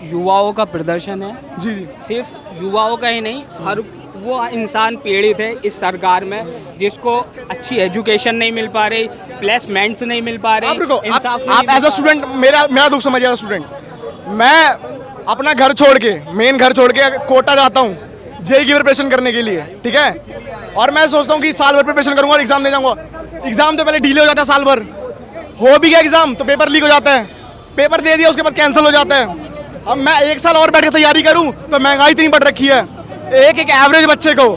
युवाओं का प्रदर्शन है। जी जी। सिर्फ युवाओं का ही नहीं, हर वो इंसान पीड़ित है इस सरकार में जिसको अच्छी एजुकेशन नहीं मिल पा रही, प्लेसमेंट्स नहीं मिल पा रही, आप रुको, इंसाफ नहीं आप मिल एज अ पा स्टूडेंट मेरा दुख समझिए। स्टूडेंट मैं अपना घर छोड़ के, मेन घर छोड़ के कोटा जाता हूँ जेई की प्रिपरेशन करने के लिए, ठीक है। और मैं सोचता हूँ कि साल भर प्रिपरेशन करूंगा और एग्जाम दे जाऊंगा। एग्जाम तो पहले डिले हो जाता है, साल भर हो भी गया एग्जाम तो पेपर लीक हो जाता है, पेपर दे दिया उसके बाद कैंसिल हो जाता है। अब मैं एक साल और बैठ के तैयारी करूं तो महंगाई इतनी बढ़ रखी है। एक एवरेज बच्चे को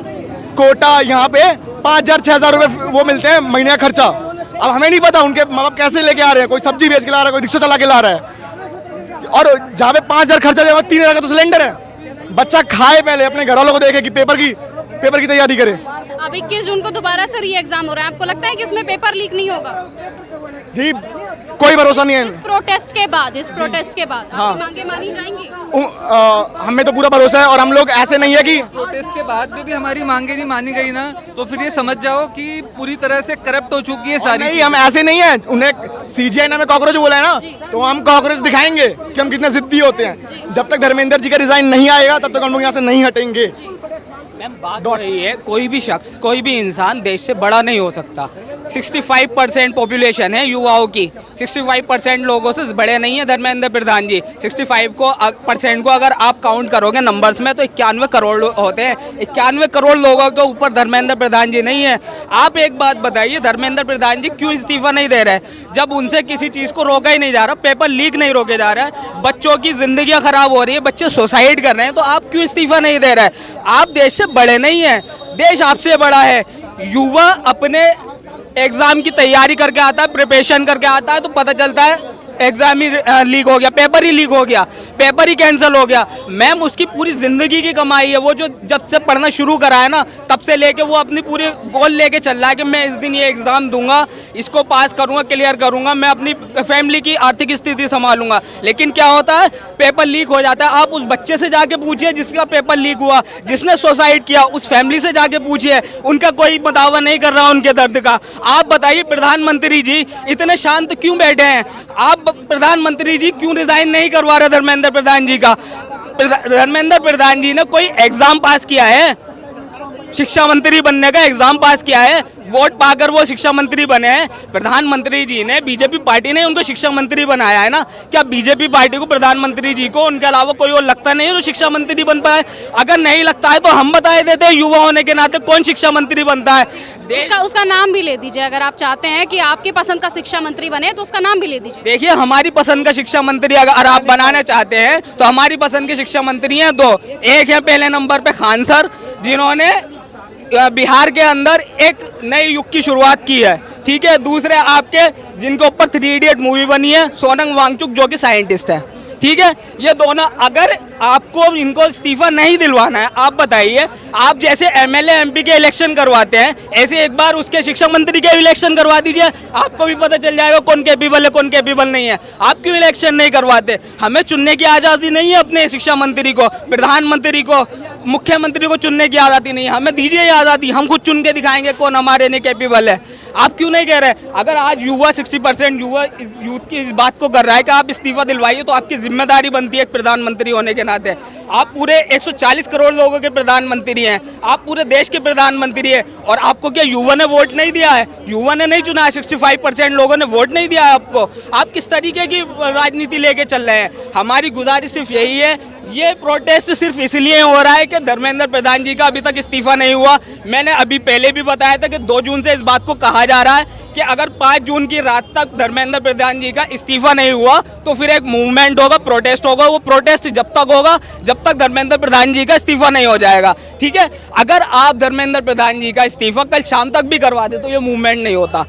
कोटा यहाँ पे 5,000 6,000 रुपए वो मिलते हैं महीने का खर्चा। अब हमें नहीं पता उनके माँ बाप कैसे लेके आ रहे हैं, कोई सब्जी बेच के ला रहा है, कोई रिक्शा चला के ला रहा है। और जहाँ पे 5,000 खर्चा दे 3,000 का तो सिलेंडर है। बच्चा खाए पहले, अपने घर वालों को देखे कि पेपर की तैयारी करे। अब 21 जून को दोबारा से री एग्जाम हो रहा है, आपको लगता है कि इसमें पेपर लीक नहीं होगा? जी कोई भरोसा नहीं है। इस प्रोटेस्ट के बाद हाँ। आपकी मांगे मानी जाएंगी? हमें तो पूरा भरोसा है और हम लोग ऐसे नहीं है कि प्रोटेस्ट के बाद भी हमारी मांगे नहीं मानी गई ना, तो फिर ये समझ जाओ कि पूरी तरह से करप्ट हो चुकी है सारी। नहीं, हम ऐसे नहीं है। उन्हें सीजीआई ने हमें कॉकरोच बोला है ना, तो हम कॉकरोच दिखाएंगे कि हम कितने जिद्दी होते हैं। जब तक धर्मेंद्र जी का रिजाइन नहीं आएगा तब तक हम लोग यहाँ से नहीं हटेंगे। मैम बात हो रही है, कोई भी शख्स, कोई भी इंसान देश से बड़ा नहीं हो सकता। 65% पॉपुलेशन है युवाओं की, 65% लोगों से बड़े नहीं है धर्मेंद्र प्रधान जी। 65% को अगर आप काउंट करोगे नंबर्स में तो 91 करोड़ होते हैं। 91 करोड़ लोगों के ऊपर धर्मेंद्र प्रधान जी नहीं है। आप एक बात बताइए, धर्मेंद्र प्रधान जी क्यों इस्तीफा नहीं दे रहे? जब उनसे किसी चीज़ को रोका ही नहीं जा रहा, पेपर लीक नहीं रोके जा रहा है, बच्चों की जिंदगियां खराब हो रही है, बच्चे सुसाइड कर रहे हैं, तो आप क्यों इस्तीफा नहीं दे रहे? आप देश से बड़े नहीं हैं, देश आपसे बड़ा है। युवा अपने एग्जाम की तैयारी करके आता है, प्रिपरेशन करके आता है, तो पता चलता है एग्जाम ही लीक हो गया, पेपर ही लीक हो गया, पेपर ही कैंसिल हो गया। मैम उसकी पूरी ज़िंदगी की कमाई है। वो जो जब से पढ़ना शुरू करा है ना, तब से लेके वो अपनी पूरी गोल लेके चल रहा है कि मैं इस दिन ये एग्ज़ाम दूंगा, इसको पास करूंगा, क्लियर करूंगा, मैं अपनी फैमिली की आर्थिक स्थिति संभालूंगा। लेकिन क्या होता है, पेपर लीक हो जाता है। आप उस बच्चे से जाके पूछिए जिसका पेपर लीक हुआ, जिसने सुसाइड किया, उस फैमिली से जाके पूछिए, उनका कोई बतावा नहीं कर रहा उनके दर्द का। आप बताइए प्रधानमंत्री जी इतने शांत क्यों बैठे हैं? आप प्रधानमंत्री जी क्यों रिजाइन नहीं करवा रहे धर्मेंद्र प्रधान जी का? धर्मेंद्र प्रधान जी ने कोई एग्जाम पास किया है? शिक्षा मंत्री बनने का एग्जाम पास किया है? वोट पाकर वो शिक्षा मंत्री बने हैं। प्रधानमंत्री जी ने, बीजेपी पार्टी ने उनको शिक्षा मंत्री बनाया है ना। क्या बीजेपी पार्टी को, प्रधानमंत्री जी को उनके अलावा कोई और लगता नहीं है जो शिक्षा मंत्री बन पाए? अगर नहीं लगता है तो हम बता देते हैं युवा होने के नाते कौन शिक्षा मंत्री बनता है। उसका नाम भी ले दीजिए, अगर आप चाहते हैं कि आपके पसंद का शिक्षा मंत्री बने तो उसका नाम भी ले दीजिए। देखिए हमारी पसंद का शिक्षा मंत्री अगर आप बनाना चाहते हैं तो हमारी पसंद के शिक्षा मंत्री हैं दो। एक है पहले नंबर पे खान सर, जिन्होंने बिहार के अंदर एक नए युग की शुरुआत की है, ठीक है। दूसरे आपके जिनके ऊपर 3 इडियट मूवी बनी है, सोनम वांगचुक जो कि साइंटिस्ट है, ठीक है। ये दोनों, अगर आपको इनको इस्तीफा नहीं दिलवाना है, आप बताइए, आप जैसे एमएलए एमपी के इलेक्शन करवाते हैं, ऐसे एक बार उसके शिक्षा मंत्री के इलेक्शन करवा दीजिए, आपको भी पता चल जाएगा कौन कैपेबल है कौन कैपेबल नहीं है। आप क्यों इलेक्शन नहीं करवाते? हमें चुनने की आज़ादी नहीं है अपने शिक्षा मंत्री को, प्रधानमंत्री को, मुख्यमंत्री को चुनने की आज़ादी नहीं है। हमें दीजिए ये आज़ादी, हम खुद चुन के दिखाएंगे कौन हमारे लिए कैपेबल है। आप क्यों नहीं कह रहे? अगर आज युवा 60% युवा यूथ की इस बात को कर रहा है कि आप इस्तीफा दिलवाइए, तो आपकी जिम्मेदारी बनती है एक प्रधानमंत्री होने के नाते। आप पूरे 140 करोड़ लोगों के प्रधानमंत्री हैं, आप पूरे देश के प्रधानमंत्री हैं, और आपको क्या युवा ने वोट नहीं दिया है? युवा ने नहीं चुना है, 65% लोगों ने वोट नहीं दिया है आपको। आप किस तरीके की राजनीति लेके चल रहे हैं? हमारी गुजारिश सिर्फ यही है, ये प्रोटेस्ट सिर्फ इसलिए हो रहा है कि धर्मेंद्र प्रधान जी का अभी तक इस्तीफा नहीं हुआ। मैंने अभी पहले भी बताया था कि 2 जून से इस बात को कहा जा रहा है कि अगर 5 जून की रात तक धर्मेंद्र प्रधान जी का इस्तीफा नहीं हुआ तो फिर एक मूवमेंट होगा, प्रोटेस्ट होगा। वो प्रोटेस्ट जब तक होगा जब तक धर्मेंद्र प्रधान जी का इस्तीफा नहीं हो जाएगा, ठीक है। अगर आप धर्मेंद्र प्रधान जी का इस्तीफा कल शाम तक भी करवा दे तो ये मूवमेंट नहीं होता।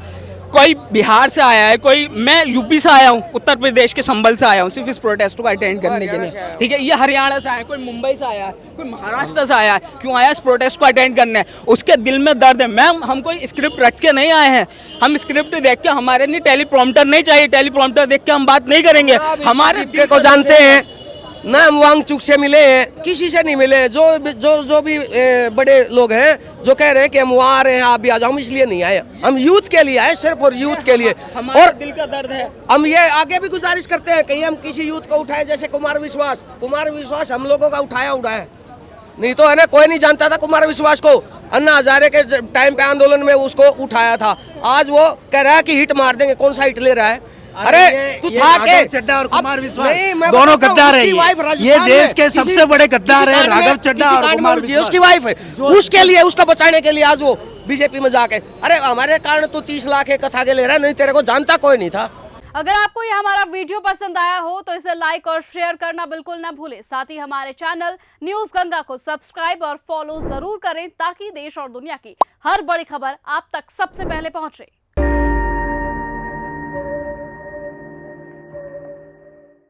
कोई बिहार से आया है, कोई, मैं यूपी से आया हूँ, उत्तर प्रदेश के संभल से आया हूँ सिर्फ इस प्रोटेस्ट को अटेंड करने के लिए, ठीक है। ये हरियाणा से आया है, कोई मुंबई से आया है, कोई महाराष्ट्र से आया है। क्यों आया इस प्रोटेस्ट को अटेंड करने? उसके दिल में दर्द है। मैम हम कोई स्क्रिप्ट रट के नहीं आए हैं, हम स्क्रिप्ट देख के, हमारे लिए टेलीप्रॉम्प्टर नहीं चाहिए, टेलीप्रॉम्प्टर देख के हम बात नहीं करेंगे। हमारे को जानते हैं, ना हम वांगचुक से मिले हैं, किसी से नहीं मिले। जो भी बड़े लोग हैं जो कह रहे हैं कि हम वहाँ आ रहे हैं, आप भी आ जाओ, हम इसलिए नहीं आए। हम यूथ के लिए आए, सिर्फ और यूथ के लिए। और दिल का दर्द है। हम ये आगे भी गुजारिश करते हैं कहीं हम किसी यूथ को उठाए, जैसे कुमार विश्वास हम लोगों का उठाया नहीं तो है ना, कोई नहीं जानता था कुमार विश्वास को। अन्ना हजारे के टाइम पे आंदोलन में उसको उठाया था। आज वो कह रहा है कि हिट मार देंगे। कौन सा हिट ले रहा है? अरे तू था के चड्ढा और कुमार विश्वास मैं दोनों बताता हूँ, गद्दार है। उसकी वाइफ ये राजस्थान देश में के किसी- सबसे बड़े गद्दार किसी है कांड में- राघव चड्ढा किसी और कांड में कुमार उलझी है, विश्वास। उसकी वाइफ है। उसके लिए, उसको बचाने के लिए आज वो बीजेपी में जाके, अरे हमारे कारण तू 30 लाख एक कथा के ले रहा है, नहीं तेरे को जानता कोई नहीं था। अगर आपको ये हमारा वीडियो पसंद आया हो तो इसे लाइक और शेयर करना बिल्कुल ना भूलें। साथ ही हमारे चैनल न्यूज गंगा को सब्सक्राइब और फॉलो जरूर करें ताकि देश और दुनिया की हर बड़ी खबर आप तक सबसे पहले पहुंचे।